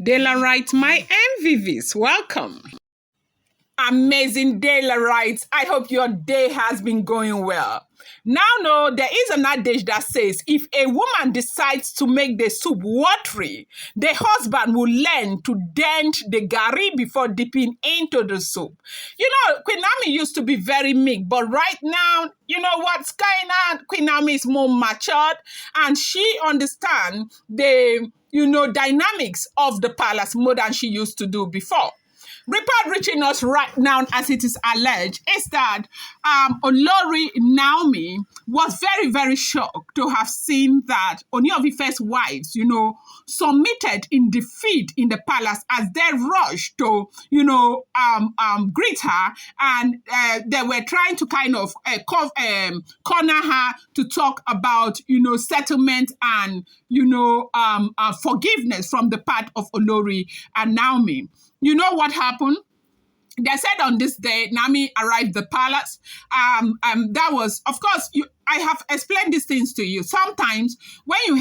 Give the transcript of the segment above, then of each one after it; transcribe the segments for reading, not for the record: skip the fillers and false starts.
Daylight, my MVVs, welcome. Amazing Daylight. I hope your day has been going well. Now, no, there is an adage that says if a woman decides to make the soup watery, the husband will learn to dent the gari before dipping into the soup. You know, Queen Naomi used to be very meek, but right now, you know what's going on? Queen Naomi is more matured and she understands the dynamics of the palace more than she used to do before. Report reaching us right now, as it is alleged, is that Olori Naomi was very, very shocked to have seen that Ooni Of Ifes wives, submitted in defeat in the palace as they rushed to, greet her, and they were trying to kind of corner her to talk about, settlement and, forgiveness from the part of Olori and Naomi. You know what happened? They said on this day, Naomi arrived the palace. That was, of course, I have explained these things to you. Sometimes when you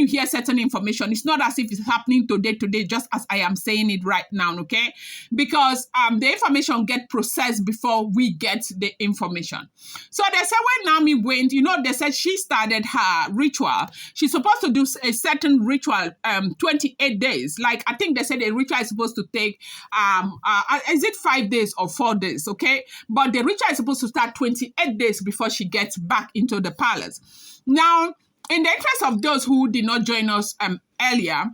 hear certain information, it's not as if it's happening today, just as I am saying it right now, okay? Because the information get processed before we get the information. So they said when Naomi went, they said she started her ritual. She's supposed to do a certain ritual 28 days. Like, I think they said a ritual is supposed to take, is it 5 days or 4 days, okay? But the ritual is supposed to start 28 days before she gets back into the palace. Now, in the interest of those who did not join us earlier,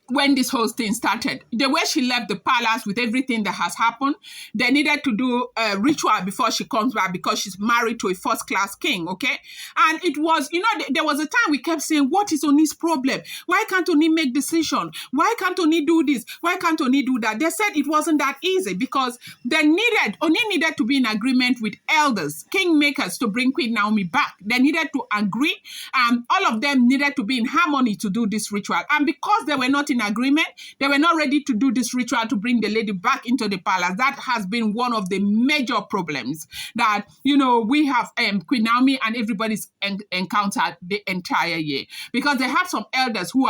when this whole thing started, the way she left the palace with everything that has happened, they needed to do a ritual before she comes back because she's married to a first-class king, okay? And it was, there was a time we kept saying, what is Ooni's problem? Why can't Ooni make decision? Why can't Ooni do this? Why can't Ooni do that? They said it wasn't that easy because Ooni needed to be in agreement with elders, kingmakers, to bring Queen Naomi back. They needed to agree, and all of them needed to be in harmony to do this ritual. And because they were not in agreement, they were not ready to do this ritual to bring the lady back into the palace. That has been one of the major problems that, we have Queen Naomi and everybody's encountered the entire year. Because they have some elders who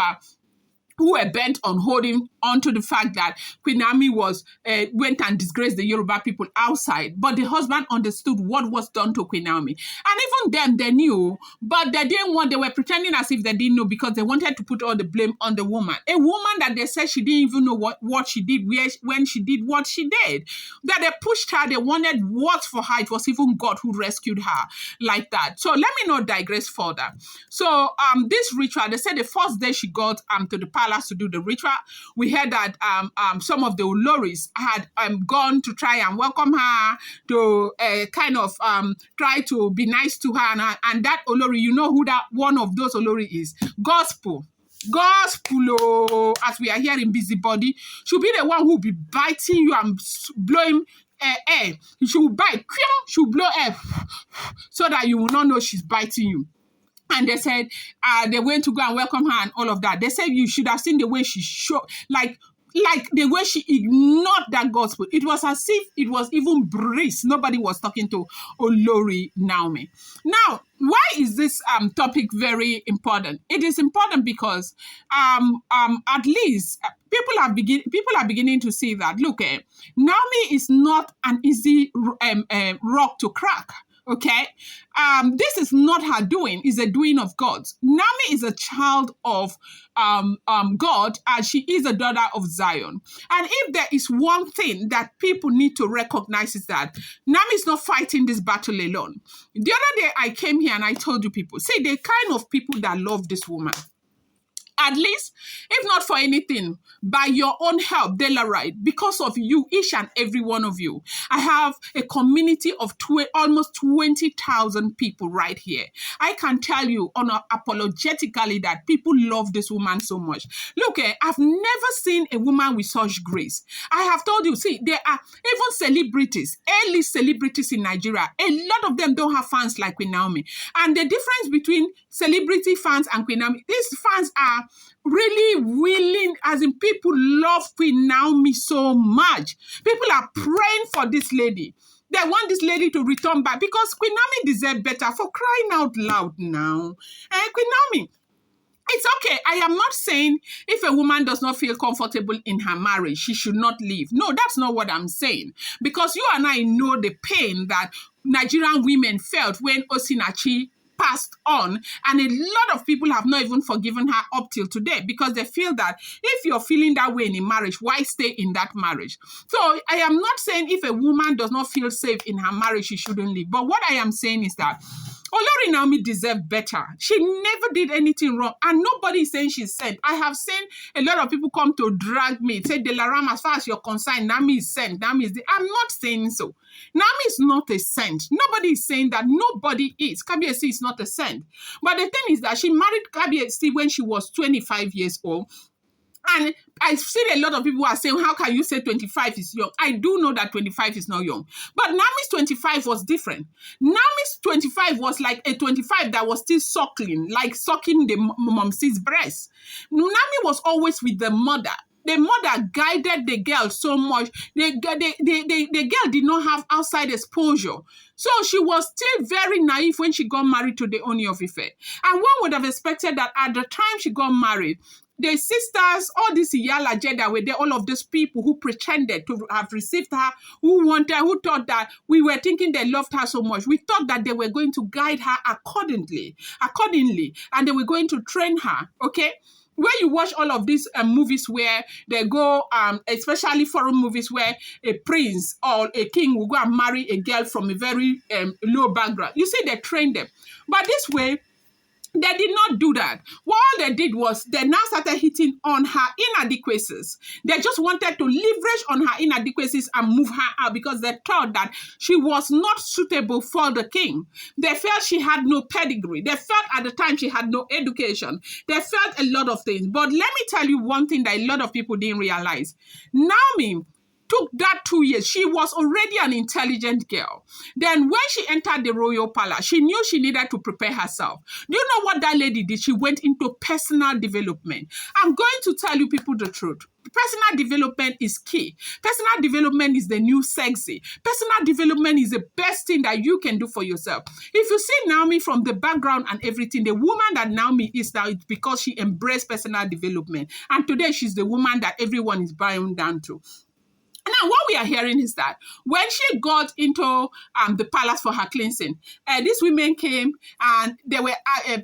were bent on holding on to the fact that Queen Naomi went and disgraced the Yoruba people outside, but the husband understood what was done to Queen Naomi. And even them, they knew, but they were pretending as if they didn't know because they wanted to put all the blame on the woman. A woman that they said she didn't even know what she did, when she did what she did. That they pushed her, they wanted what for her. It was even God who rescued her like that. So let me not digress further. So this ritual, they said the first day she got to the palace to do the ritual, we heard that some of the Oloris had gone to try and welcome her, to kind of try to be nice to her. And that Olori, you know who that one of those Olori is? Gospel, as we are here in Busybody, should be the one who will be biting you and blowing air. She will bite, she will blow air so that you will not know she's biting you. And they said they went to go and welcome her and all of that. They said you should have seen the way she showed, like the way she ignored that gospel. It was as if it was even breeze. Nobody was talking to Olori Naomi. Now, why is this topic very important? It is important because at least people are beginning to see that, look, Naomi is not an easy rock to crack. Okay, this is not her doing; it's a doing of God's. Naomi is a child of God, and she is a daughter of Zion. And if there is one thing that people need to recognize is that Naomi is not fighting this battle alone. The other day I came here and I told you people, see, the kind of people that love this woman. At least, if not for anything, by your own help, Daylight, because of you, each and every one of you, I have a community of almost 20,000 people right here. I can tell you unapologetically that people love this woman so much. Look, I've never seen a woman with such grace. I have told you, see, there are even celebrities, A-list celebrities in Nigeria. A lot of them don't have fans like Queen Naomi. And the difference between celebrity fans and Queen Naomi, these fans are really willing, as in people love Queen Naomi so much. People are praying for this lady. They want this lady to return back because Queen Naomi deserves better, for crying out loud now. Queen Naomi, It's okay. I am not saying if a woman does not feel comfortable in her marriage, she should not leave. No, that's not what I'm saying. Because you and I know the pain that Nigerian women felt when Osinachi passed on, and a lot of people have not even forgiven her up till today because they feel that if you're feeling that way in a marriage, why stay in that marriage? So I am not saying if a woman does not feel safe in her marriage, she shouldn't leave. But what I am saying is that Olori Naomi deserved better. She never did anything wrong. And nobody is saying she's sent. I have seen a lot of people come to drag me, say, Delaram, as far as you're concerned, Naomi is sent. Naomi is I'm not saying so. Naomi is not a saint. Nobody is saying that. Nobody is. Kabiyesi is not a saint. But the thing is that she married Kabiyesi when she was 25 years old. And I've seen a lot of people who are saying, how can you say 25 is young? I do know that 25 is not young. But Nami's 25 was different. Nami's 25 was like a 25 that was still suckling, like sucking the mom's breast. Nami was always with the mother. The mother guided the girl so much. The girl did not have outside exposure. So she was still very naive when she got married to the Ooni of Ife. And one would have expected that at the time she got married, the sisters, all these Iyala Jeda were there, all of these people who pretended to have received her, who thought that we were thinking they loved her so much. We thought that they were going to guide her accordingly, and they were going to train her, okay? When you watch all of these movies where they go, especially foreign movies where a prince or a king will go and marry a girl from a very low background, you see they train them. But this way, they did not do that. What all they did was they now started hitting on her inadequacies. They just wanted to leverage on her inadequacies and move her out because they thought that she was not suitable for the king. They felt she had no pedigree. They felt at the time she had no education. They felt a lot of things. But let me tell you one thing that a lot of people didn't realize. Naomi took that 2 years. She was already an intelligent girl. Then when she entered the royal palace, she knew she needed to prepare herself. Do you know what that lady did? She went into personal development. I'm going to tell you people the truth. Personal development is key. Personal development is the new sexy. Personal development is the best thing that you can do for yourself. If you see Naomi from the background and everything, the woman that Naomi is now, it's because she embraced personal development. And today she's the woman that everyone is bowing down to. Now, what we are hearing is that when she got into the palace for her cleansing, these women came and they were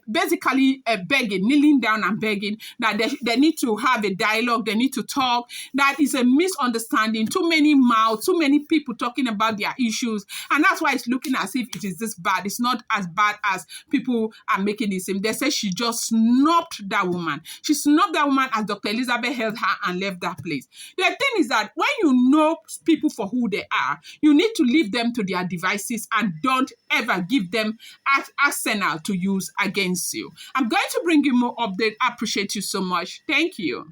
basically begging, kneeling down and begging that they need to have a dialogue, they need to talk. That is a misunderstanding. Too many mouths, too many people talking about their issues. And that's why it's looking as if it is this bad. It's not as bad as people are making it seem. They say she just snubbed that woman. She snubbed that woman as Dr. Elizabeth held her and left that place. The thing is that when you know people for who they are, you need to leave them to their devices and don't ever give them arsenal to use against you. I'm going to bring you more update. I appreciate you so much. Thank you.